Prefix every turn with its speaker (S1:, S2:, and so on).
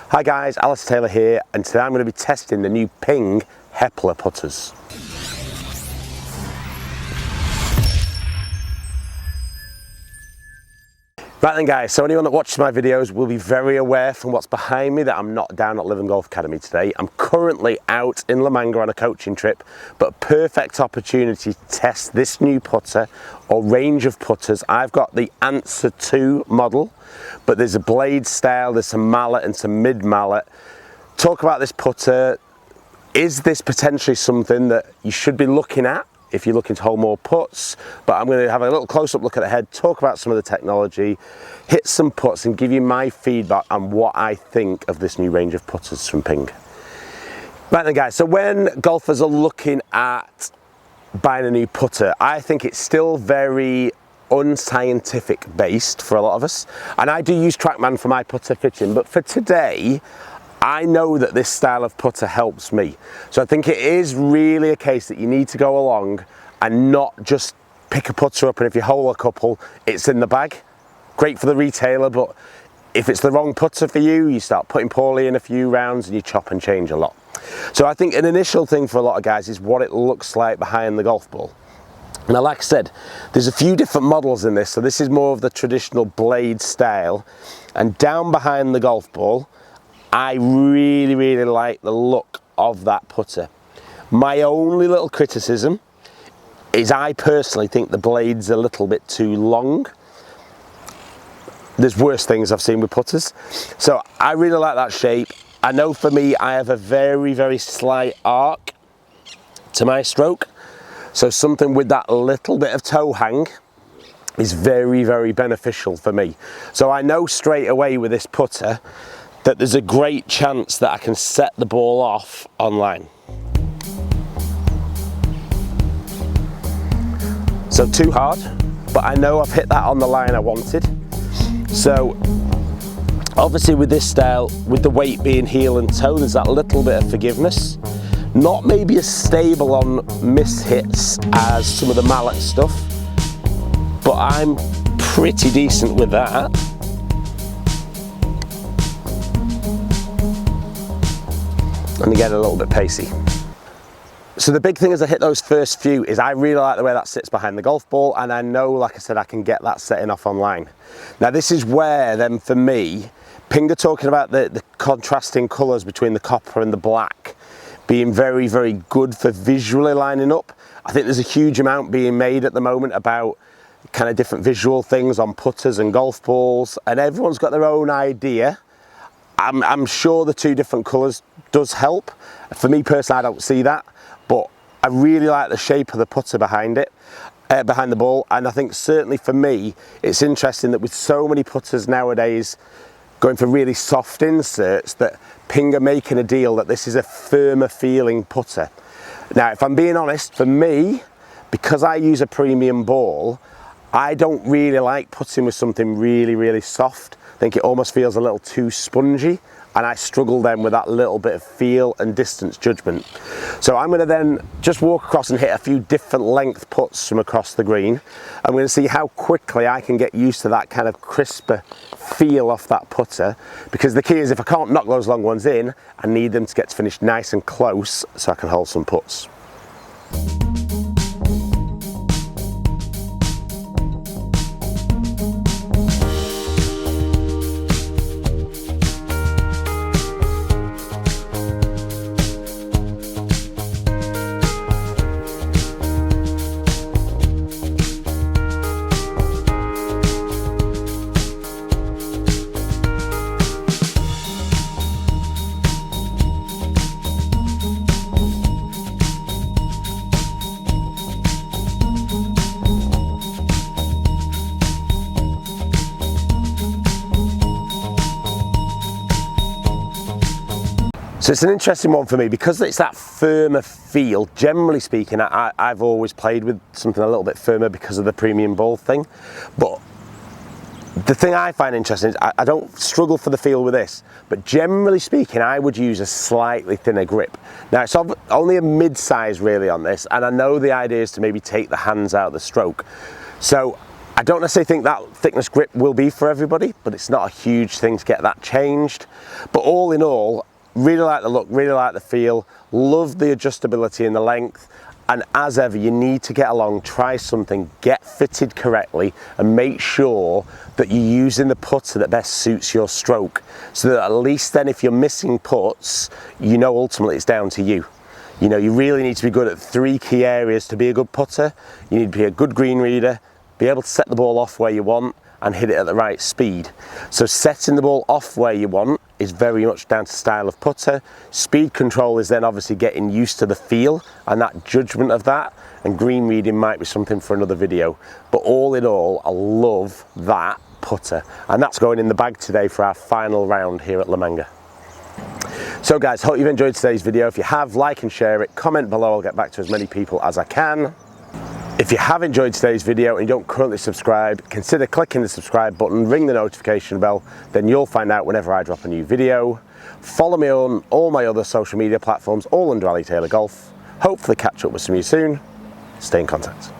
S1: Hi guys, Alistair Taylor here, and today I'm going to be testing the new Ping Heppler putters. Right then guys, so anyone that watches my videos will be very aware from what's behind me that I'm not down at Living Golf Academy today. I'm currently out in La Manga on a coaching trip, but a perfect opportunity to test this new putter or range of putters. I've got the Answer 2 model, but there's a blade style, there's some mallet and some mid-mallet. Talk about this putter. Is this potentially something that you should be looking at if you're looking to hold more putts? But I'm going to have a little close-up look at the head, talk about some of the technology, hit some putts and give you my feedback on what I think of this new range of putters from Ping. Right then guys, so when golfers are looking at buying a new putter, I think it's still very unscientific based for a lot of us. And I do use TrackMan for my putter fitting, but for today, I know that this style of putter helps me. So I think it is really a case that you need to go along and not just pick a putter up and if you hole a couple, it's in the bag. Great for the retailer, but if it's the wrong putter for you, you start putting poorly in a few rounds and you chop and change a lot. So I think an initial thing for a lot of guys is what it looks like behind the golf ball. Now, like I said, there's a few different models in this. So this is more of the traditional blade style, and down behind the golf ball, I really like the look of that putter. My only little criticism is I personally think the blade's a little bit too long. There's worse things I've seen with putters. So I really like that shape. I know for me, I have a very slight arc to my stroke. So something with that little bit of toe hang is very beneficial for me. So I know straight away with this putter that there's a great chance that I can set the ball off online. So too hard, but I know I've hit that on the line I wanted. So obviously with this style, with the weight being heel and toe, there's that little bit of forgiveness. Not maybe as stable on miss hits as some of the mallet stuff, but I'm pretty decent with that. And again, a little bit pacey. So the big thing as I hit those first few is I really like the way that sits behind the golf ball, and I know, like I said, I can get that setting off online. Now this is where then for me, Ping are talking about the contrasting colours between the copper and the black being very good for visually lining up. I think there's a huge amount being made at the moment about kind of different visual things on putters and golf balls, and everyone's got their own idea. I'm sure the two different colours does help. For me personally, I don't see that, but I really like the shape of the putter behind it, behind the ball. And I think certainly for me, it's interesting that with so many putters nowadays going for really soft inserts, that Ping are making a deal that this is a firmer feeling putter. Now, if I'm being honest, for me, because I use a premium ball, I don't really like putting with something really soft. I think it almost feels a little too spongy, and I struggle then with that little bit of feel and distance judgment. So I'm going to then just walk across and hit a few different length putts from across the green. I'm going to see how quickly I can get used to that kind of crisper feel off that putter, because the key is if I can't knock those long ones in, I need them to get to finish nice and close so I can hold some putts. So it's an interesting one for me because it's that firmer feel. Generally speaking, I've always played with something a little bit firmer because of the premium ball thing. But the thing I find interesting is I don't struggle for the feel with this, but generally speaking, I would use a slightly thinner grip. Now it's only a mid-size really on this, and I know the idea is to maybe take the hands out of the stroke. So I don't necessarily think that thickness grip will be for everybody, but it's not a huge thing to get that changed. But all in all, really like the look, really like the feel, love the adjustability and the length. And as ever, you need to get along, try something, get fitted correctly, and make sure that you're using the putter that best suits your stroke. So that at least then if you're missing putts, you know ultimately it's down to you. You know, you really need to be good at 3 key areas to be a good putter. You need to be a good green reader, be able to set the ball off where you want, and hit it at the right speed. So setting the ball off where you want is very much down to style of putter. Speed control is then obviously getting used to the feel and that judgment of that, and green reading might be something for another video. But all in all, I love that putter, and that's going in the bag today for our final round here at La Manga. So guys, hope you've enjoyed today's video. If you have, like and share it, comment below, I'll get back to as many people as I can. If you have enjoyed today's video and you don't currently subscribe, consider clicking the subscribe button, ring the notification bell, then you'll find out whenever I drop a new video. Follow me on all my other social media platforms, all under Ali Taylor Golf. Hopefully catch up with some of you soon. Stay in contact.